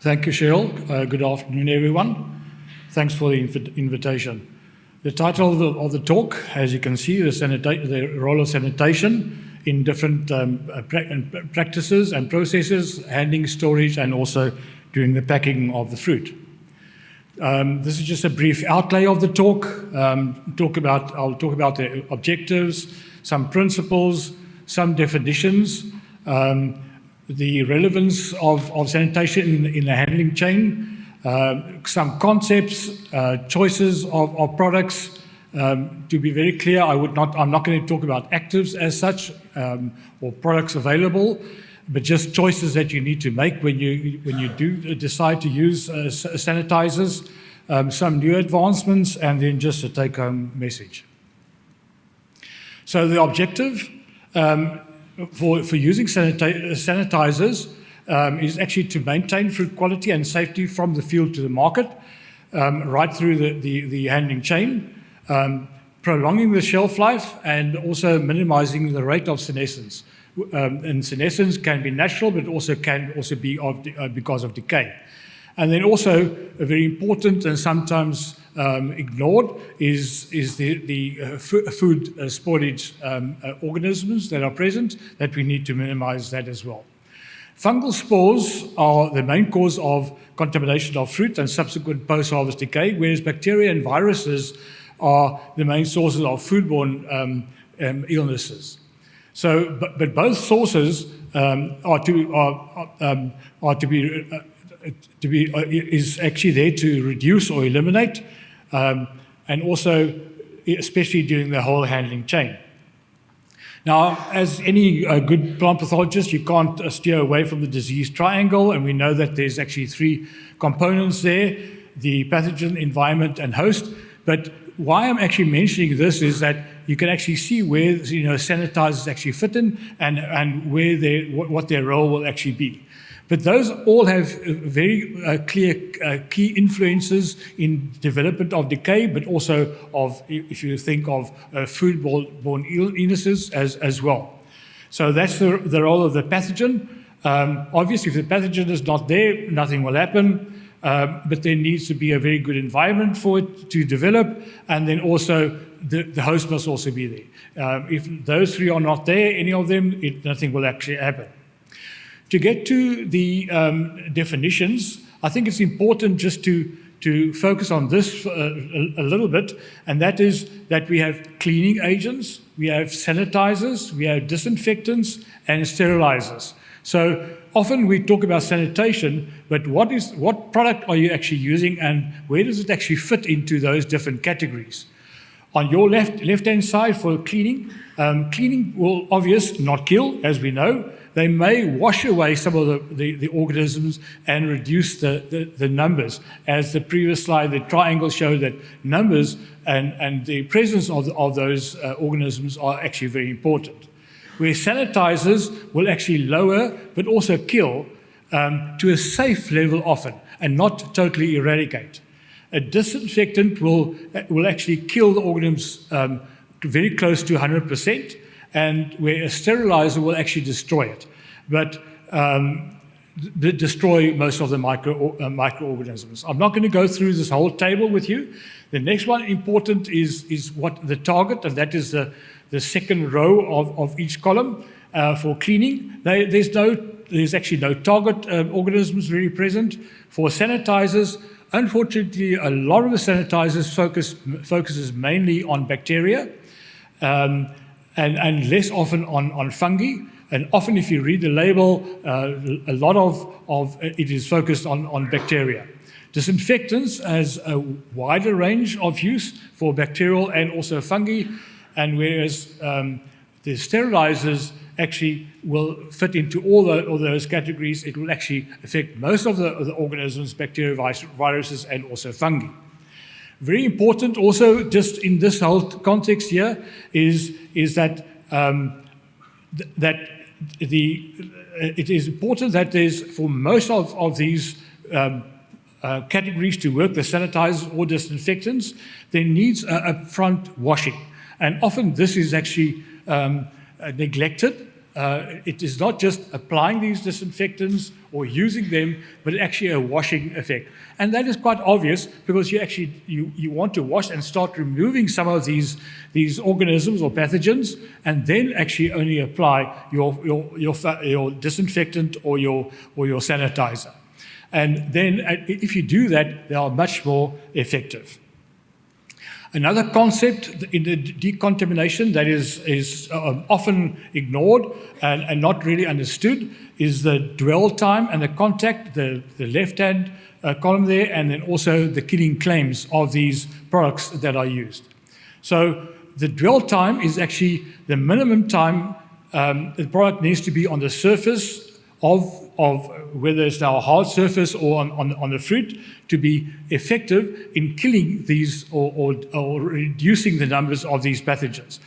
Thank you, Cheryl. Good afternoon, everyone. Thanks for the invitation. The title of the talk, as you can see, the role of sanitation in different practices and processes, handling, storage, and also during the packing of the fruit. This is just a brief outlay of the talk. I'll talk about the objectives, some principles, some definitions, the relevance of sanitation in the handling chain, some concepts, choices of products. To be very clear, I'm not going to talk about actives as such or products available, but just choices that you need to make when you do decide to use sanitizers, some new advancements, and then just a take-home message. So the objective for using sanitizers is actually to maintain fruit quality and safety from the field to the market, right through the handling chain, prolonging the shelf life and also minimizing the rate of senescence. And senescence can be natural, but can also be because of decay. And then also, very important and sometimes ignored is the food spoilage organisms that are present, that we need to minimize that as well. Fungal spores are the main cause of contamination of fruit and subsequent post-harvest decay, whereas bacteria and viruses are the main sources of foodborne illnesses. So, but both sources is actually there to reduce or eliminate, and also especially during the whole handling chain. Now, as any good plant pathologist, you can't steer away from the disease triangle, and we know that there's actually three components there: the pathogen, environment, and host. But why I'm actually mentioning this is that you can actually see where sanitizers actually fit in and where what their role will actually be. But those all have very clear key influences in development of decay, but also of, if you think of foodborne illnesses as well. So that's the role of the pathogen. Obviously, if the pathogen is not there, nothing will happen. But there needs to be a very good environment for it to develop, and then also the host must also be there. If those three are not there, any of them, nothing will actually happen. To get to the definitions, I think it's important just to focus on this a little bit, and that is that we have cleaning agents, we have sanitizers, we have disinfectants, and sterilizers. So often we talk about sanitation, but what product are you actually using, and where does it actually fit into those different categories? On your left-hand side for cleaning, cleaning will obviously not kill, as we know. They may wash away some of the organisms and reduce the numbers. As the previous slide, the triangle showed that numbers and the presence of those organisms are actually very important. Where sanitizers will actually lower but also kill to a safe level often and not totally eradicate. A disinfectant will actually kill the organisms very close to 100%, and where a sterilizer will actually destroy it, but destroy most of the microorganisms. I'm not going to go through this whole table with you. The next one important is what the target, and that is the second row of each column for cleaning. There's actually no target organisms really present. For sanitizers, unfortunately, a lot of the sanitizers focuses mainly on bacteria and less often on fungi. And often, if you read the label, a lot of it is focused on bacteria. Disinfectants has a wider range of use for bacterial and also fungi, and whereas the sterilizers actually will fit into all those categories, it will actually affect most of the organisms, bacteria, viruses, and also fungi. Very important also, just in this whole context here, is that it is important that there's, for most of these categories to work, the sanitizers or disinfectants, there needs a upfront washing. And often this is actually neglected. It is not just applying these disinfectants or using them, but actually a washing effect. And that is quite obvious because you want to wash and start removing some of these organisms or pathogens, and then actually only apply your disinfectant or your sanitizer. And then if you do that, they are much more effective. Another concept in the decontamination that is often ignored and not really understood is the dwell time and the contact, the left-hand column there, and then also the killing claims of these products that are used. So the dwell time is actually the minimum time the product needs to be on the surface of whether it's now a hard surface or on the fruit to be effective in killing these or reducing the numbers of these pathogens.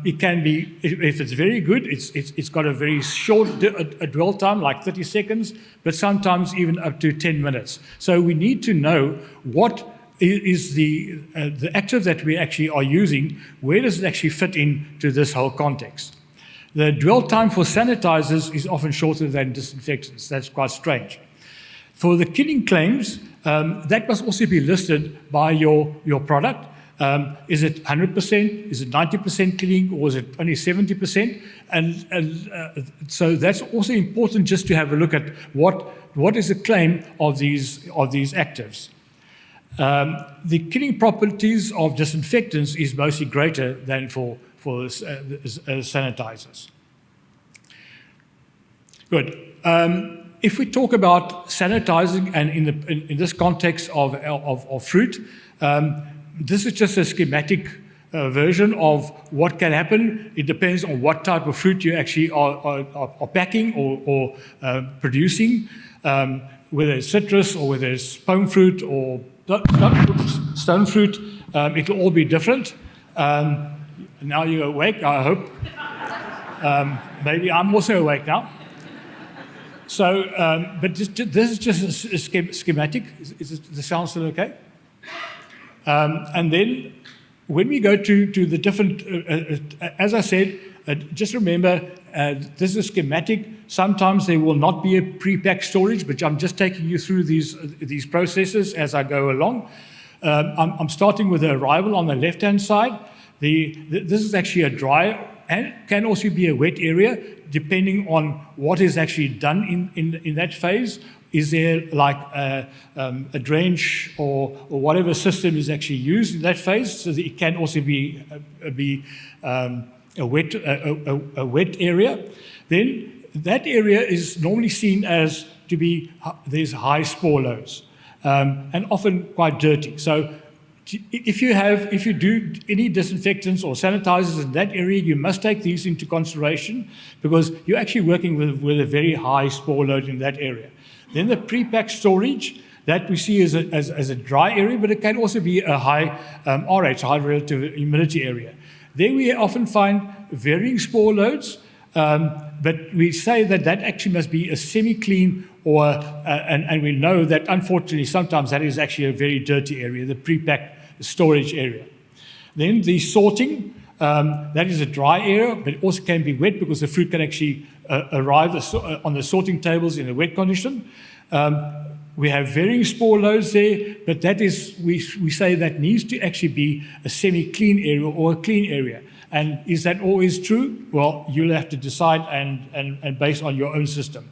It can be, if it's very good, it's got a very short dwell time, like 30 seconds, but sometimes even up to 10 minutes. So we need to know what is the active that we actually are using, where does it actually fit into this whole context. The dwell time for sanitizers is often shorter than disinfectants. That's quite strange. For the killing claims, that must also be listed by your product. Is it 100%? Is it 90% killing? Or is it only 70%? And so that's also important just to have a look at what is the claim of these actives. The killing properties of disinfectants is mostly greater than for sanitizers. Good. If we talk about sanitizing and in this context of fruit, this is just a schematic version of what can happen. It depends on what type of fruit you actually are packing or producing, whether it's citrus or whether it's pome fruit or stone fruit. It will all be different. Now you're awake, I hope. Maybe I'm also awake now. So, but this is just a schematic. Is the sound still okay? And then when we go to the different, as I said, just remember, this is a schematic. Sometimes there will not be a pre-packed storage, but I'm just taking you through these processes as I go along. I'm starting with the arrival on the left-hand side. This is actually a dry and can also be a wet area, depending on what is actually done in that phase. Is there like a drainage or whatever system is actually used in that phase? So that it can also be a wet area. Then that area is normally seen as to be there's high spore loads and often quite dirty. So if you do any disinfectants or sanitizers in that area, you must take these into consideration because you're actually working with a very high spore load in that area. Then the pre-packed storage that we see as a dry area, but it can also be a high RH, high relative humidity area. There we often find varying spore loads, but we say that actually must be a semi-clean and we know that unfortunately sometimes that is actually a very dirty area, the pre-packed storage area. Then the sorting, that is a dry area, but it also can be wet because the fruit can actually arrive on the sorting tables in a wet condition. We have varying spore loads there, but that is, we say that needs to actually be a semi-clean area or a clean area. And is that always true? Well, you'll have to decide and based on your own system.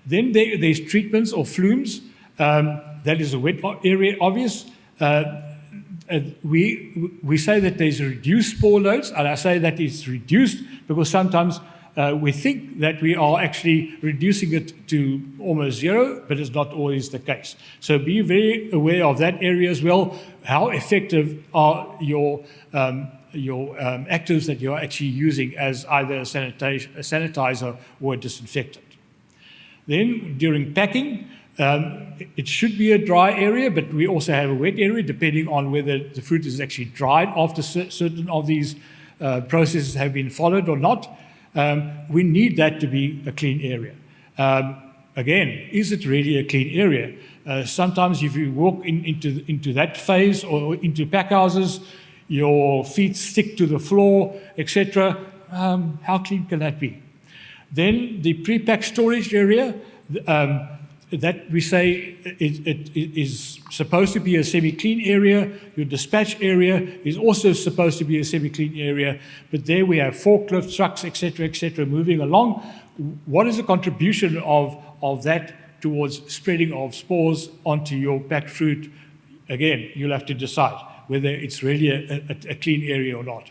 Then there's treatments or flumes. That is a wet area, obvious. We say that there's reduced spore loads, and I say that it's reduced because sometimes we think that we are actually reducing it to almost zero, but it's not always the case. So be very aware of that area as well. How effective are your actives that you're actually using as either a sanitizer or a disinfectant? Then during packing, it should be a dry area, but we also have a wet area depending on whether the fruit is actually dried after certain of these processes have been followed or not. We need that to be a clean area. Again, is it really a clean area? Sometimes if you walk into that phase or into packhouses, your feet stick to the floor, etc. How clean can that be? Then the pre-packed storage area, that we say it is supposed to be a semi-clean area. Your dispatch area is also supposed to be a semi-clean area, but there we have forklift trucks, etc., moving along. What is the contribution of that towards spreading of spores onto your packed fruit? Again, you'll have to decide whether it's really a clean area or not.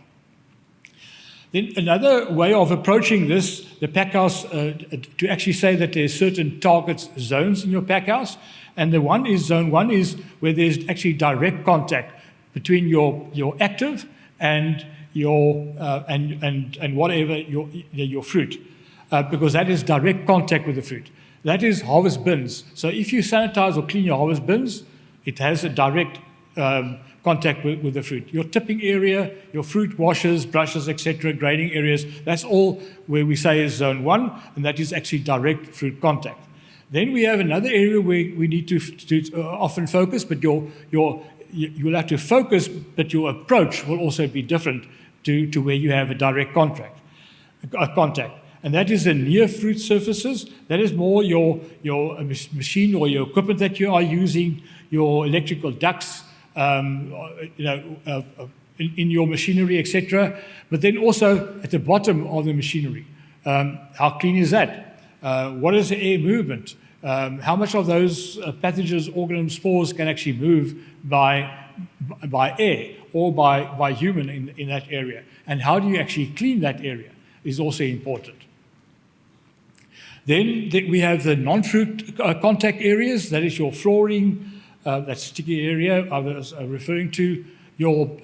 Then another way of approaching this, the packhouse, to actually say that there's certain target zones in your packhouse, and zone one is where there's actually direct contact between your active and your and whatever your fruit, because that is direct contact with the fruit. That is harvest bins. So if you sanitize or clean your harvest bins, it has a direct contact with the fruit. Your tipping area, your fruit washers, brushes, etc., grading areas, that's all where we say is zone one, and that is actually direct fruit contact. Then we have another area where we need to often focus, but you'll have to focus, but your approach will also be different to where you have a direct contact. And that is the near fruit surfaces. That is more your machine or your equipment that you are using, your electrical ducts, in your machinery, etc. But then also at the bottom of the machinery, how clean is that? What is the air movement? How much of those pathogens, organisms, spores can actually move by air or by human in that area? And how do you actually clean that area is also important. Then we have the non-fruit contact areas. That is your flooring, that sticky area I was referring to, your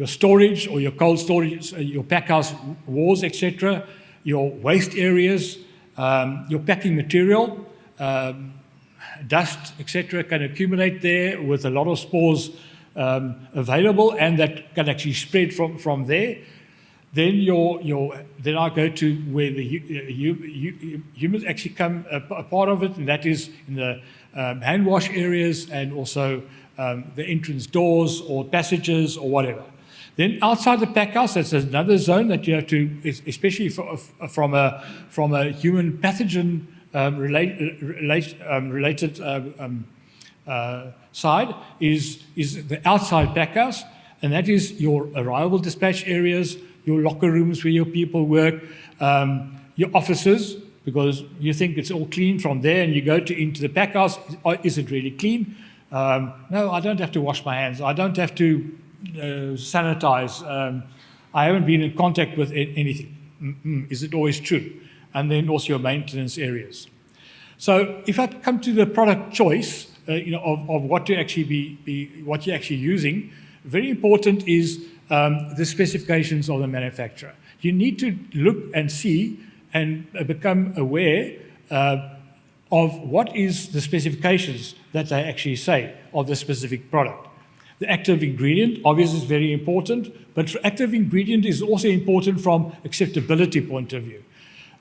storage or your cold storage, your packhouse walls, etc., your waste areas, your packing material, dust, etc., can accumulate there with a lot of spores available, and that can actually spread from there. Then then I go to where the humans actually come a part of it, and that is in the hand wash areas and also the entrance doors or passages or whatever. Then outside the packhouse, that's another zone that you have to, especially from a human pathogen related side, is the outside packhouse, and that is your arrival dispatch areas, your locker rooms where your people work, your offices, because you think it's all clean from there, and you go into the packhouse. Is it really clean? No, I don't have to wash my hands. I don't have to sanitize. I haven't been in contact with anything. Is it always true? And then also your maintenance areas. So if I come to the product choice, of what to actually what you're actually using, very important is the specifications of the manufacturer. You need to look and see and become aware of what is the specifications that they actually say of the specific product. The active ingredient, obviously, is very important, but active ingredient is also important from acceptability point of view.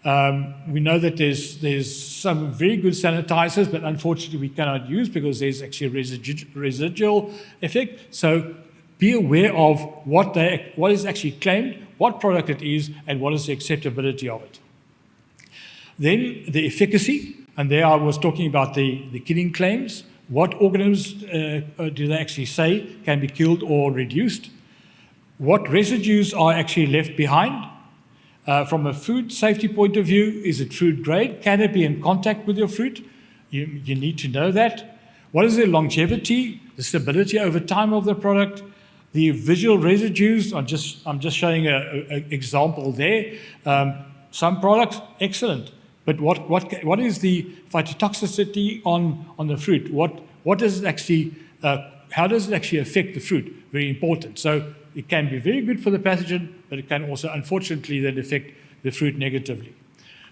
We know that there's some very good sanitizers, but unfortunately we cannot use because there's actually a residual effect. So be aware of what is actually claimed, what product it is, and what is the acceptability of it. Then the efficacy, and there I was talking about the killing claims. What organisms do they actually say can be killed or reduced? What residues are actually left behind? From a food safety point of view, is it food grade? Can it be in contact with your fruit? You need to know that. What is the longevity, the stability over time of the product? The visual residues, I'm just showing an example there. Some products, excellent. But what is the phytotoxicity on the fruit? What does it actually, how does it actually affect the fruit? Very important. So it can be very good for the pathogen, but it can also, unfortunately, then affect the fruit negatively.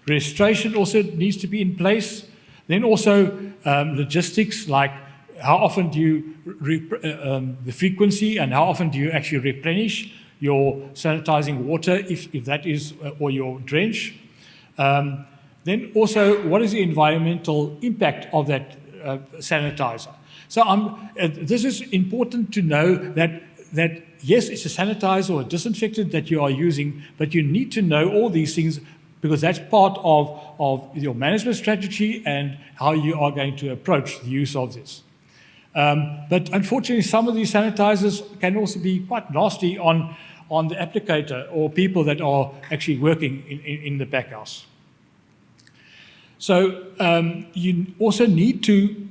Registration also needs to be in place. Then also logistics, like how often do you, the frequency, and how often do you actually replenish your sanitizing water, if that is, or your drench. Then also, what is the environmental impact of that sanitizer? So this is important to know that yes, it's a sanitizer or a disinfectant that you are using, but you need to know all these things because that's part of your management strategy and how you are going to approach the use of this. But unfortunately, some of these sanitizers can also be quite nasty on the applicator or people that are actually working in the packhouse. So you also need to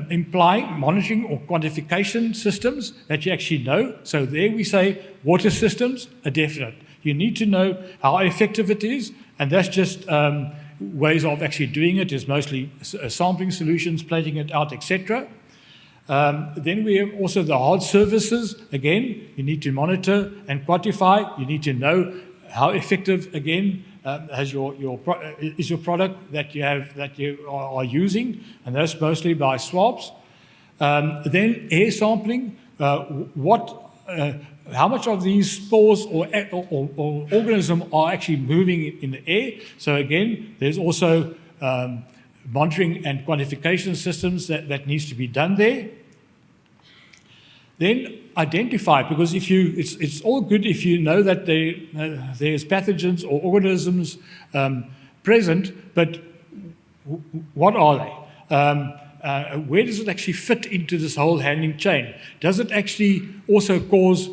imply monitoring or quantification systems that you actually know. So there we say water systems are definite. You need to know how effective it is, and that's just ways of actually doing it is mostly sampling solutions, plating it out, etc. Then we have also the hard surfaces. Again, you need to monitor and quantify. You need to know how effective, again, is your product that you are using, and that's mostly by swabs. Then air sampling. How much of these spores or organisms are actually moving in the air? So again, there's also monitoring and quantification systems that needs to be done there. Then identify, because it's all good if you know that there's pathogens or organisms present, but what are they? Where does it actually fit into this whole handling chain? Does it actually also cause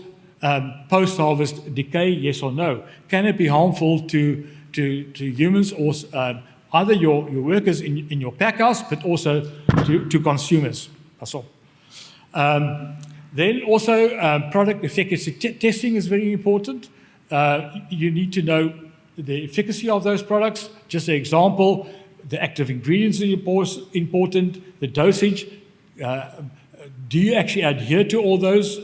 post-harvest decay, yes or no? Can it be harmful to humans or either your workers in your packhouse, but also to consumers? That's all. Then also product efficacy testing is very important. You need to know the efficacy of those products. Just an example, the active ingredients are important, the dosage. Do you actually adhere to all those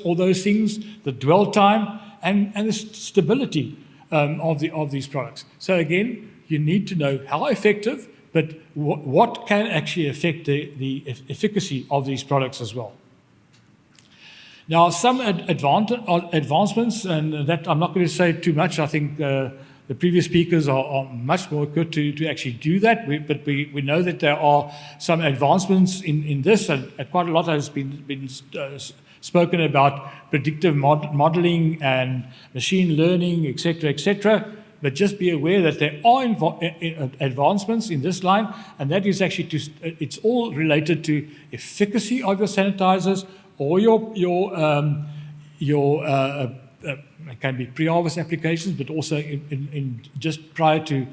things, the dwell time, and the stability of these products? So again, you need to know how effective, but what can actually affect the efficacy of these products as well. Now, some advancements, and that I'm not going to say too much. I think the previous speakers are much more good to actually do that. But we know that there are some advancements in this, and quite a lot has been spoken about predictive modeling and machine learning, etc., etc. But just be aware that there are advancements in this line, and that is actually it's all related to efficacy of your sanitizers, or it can be pre-harvest applications, but also in just prior to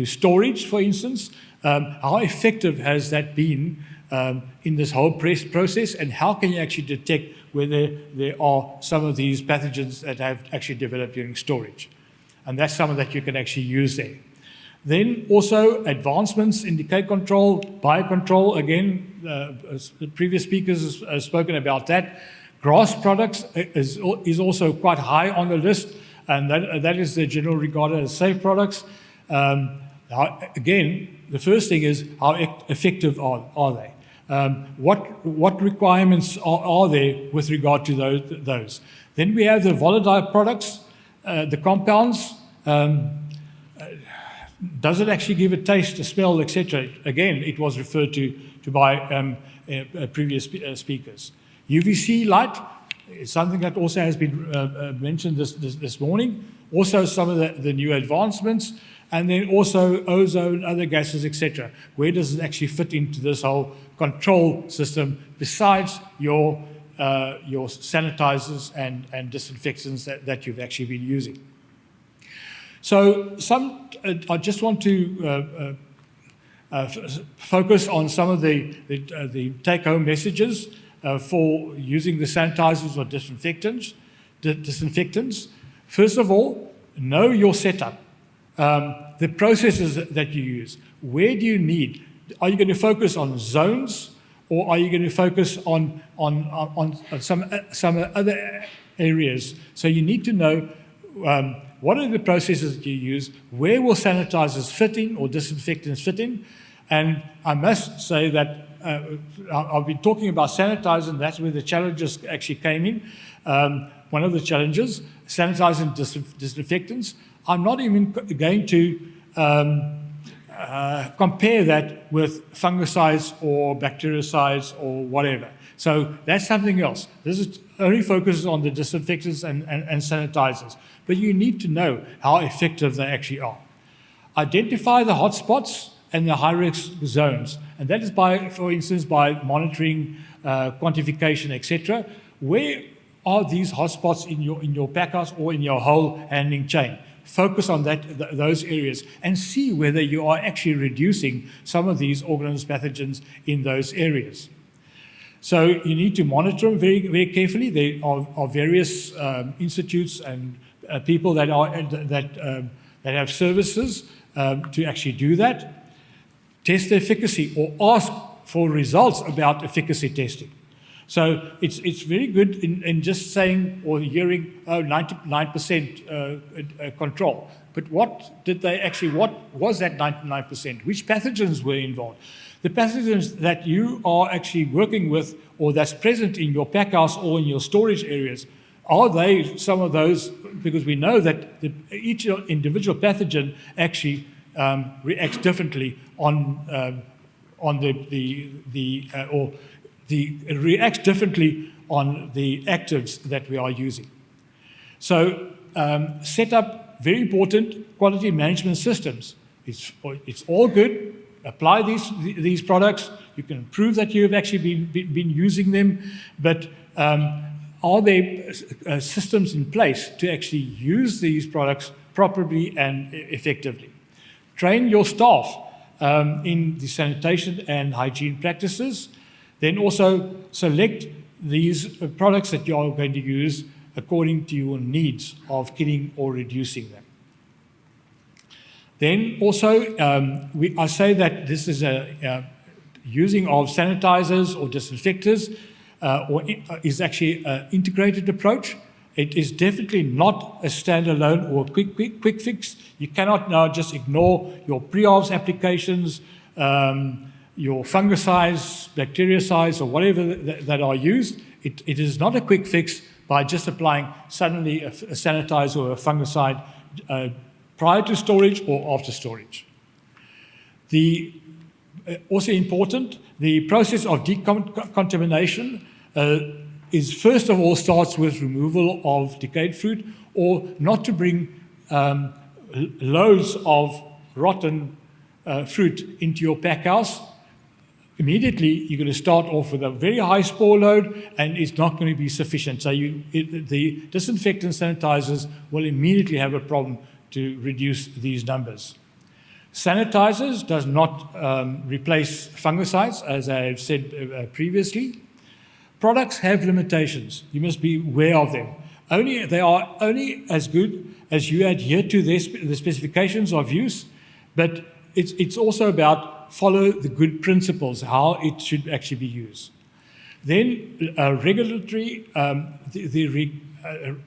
storage, for instance. How effective has that been in this whole process, and how can you actually detect whether there are some of these pathogens that have actually developed during storage? And that's something that you can actually use there. Then also advancements in decay control, biocontrol. Again, the previous speakers have spoken about that. Grass products is also quite high on the list, and that is the general regarded as safe products. Again, the first thing is how effective are they? What requirements are there with regard to those? Then we have the volatile products, the compounds. Does it actually give a taste, a smell, etc.? Again, it was referred to by previous speakers. UVC light is something that also has been mentioned this morning. Also, some of the new advancements, and then also ozone, other gases, etc. Where does it actually fit into this whole control system besides your sanitizers and disinfectants that you've actually been using? So I just want to focus on some of the take-home messages for using the sanitizers or disinfectants. First of all, know your setup, the processes that you use. Where do you need? Are you going to focus on zones, or are you going to focus on some other areas? So you need to know what are the processes that you use, where will sanitizers fit in or disinfectants fit in. And I must say that I've been talking about sanitizers, and that's where the challenges actually came in. One of the challenges, sanitizers and disinfectants. I'm not even going to compare that with fungicides or bactericides or whatever. So that's something else. This is only focuses on the disinfectants and sanitizers. But you need to know how effective they actually are. identify the hotspots and the high-risk zones. And that is by, for instance, by monitoring, quantification, etc. Where are these hotspots in your packhouse or in your whole handling chain? Focus on those areas and see whether you are actually reducing some of these organisms, pathogens in those areas. So you need to monitor them very, very carefully. There are various institutes and people that have services to actually do that. Test the efficacy or ask for results about efficacy testing. So it's very good in just saying or hearing, 99% control. But what was that 99%? Which pathogens were involved? The pathogens that you are actually working with or that's present in your packhouse or in your storage areas, are they some of those? Because we know that each individual pathogen actually reacts differently reacts differently on the actives that we are using. So set up very important quality management systems. It's all good. Apply these products. You can prove that you have actually been using them, but are there systems in place to actually use these products properly and effectively? Train your staff in the sanitation and hygiene practices. Then also select these products that you are going to use according to your needs of killing or reducing them. Then also, I say that this is a using of sanitizers or disinfectors is actually an integrated approach. It is definitely not a standalone or quick fix. You cannot now just ignore your pre-ops applications, your fungicides, bactericides, or whatever that are used. It is not a quick fix by just applying suddenly a sanitizer or a fungicide prior to storage or after storage. Also important, the process of decontamination is first of all starts with removal of decayed fruit or not to bring loads of rotten fruit into your packhouse. Immediately, you're going to start off with a very high spore load, and it's not going to be sufficient. So the disinfectant sanitizers will immediately have a problem to reduce these numbers. Sanitizers does not replace fungicides, as I have said previously. Products have limitations. You must be aware of them. They are only as good as you adhere to the specifications of use, but it's also about follow the good principles, how it should actually be used. Then regulatory,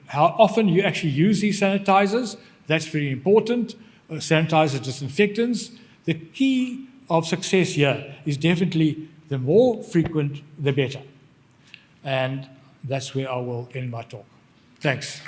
how often you actually use these sanitizers, that's very important. Sanitizers, disinfectants. The key of success here is definitely the more frequent, the better. And that's where I will end my talk. Thanks.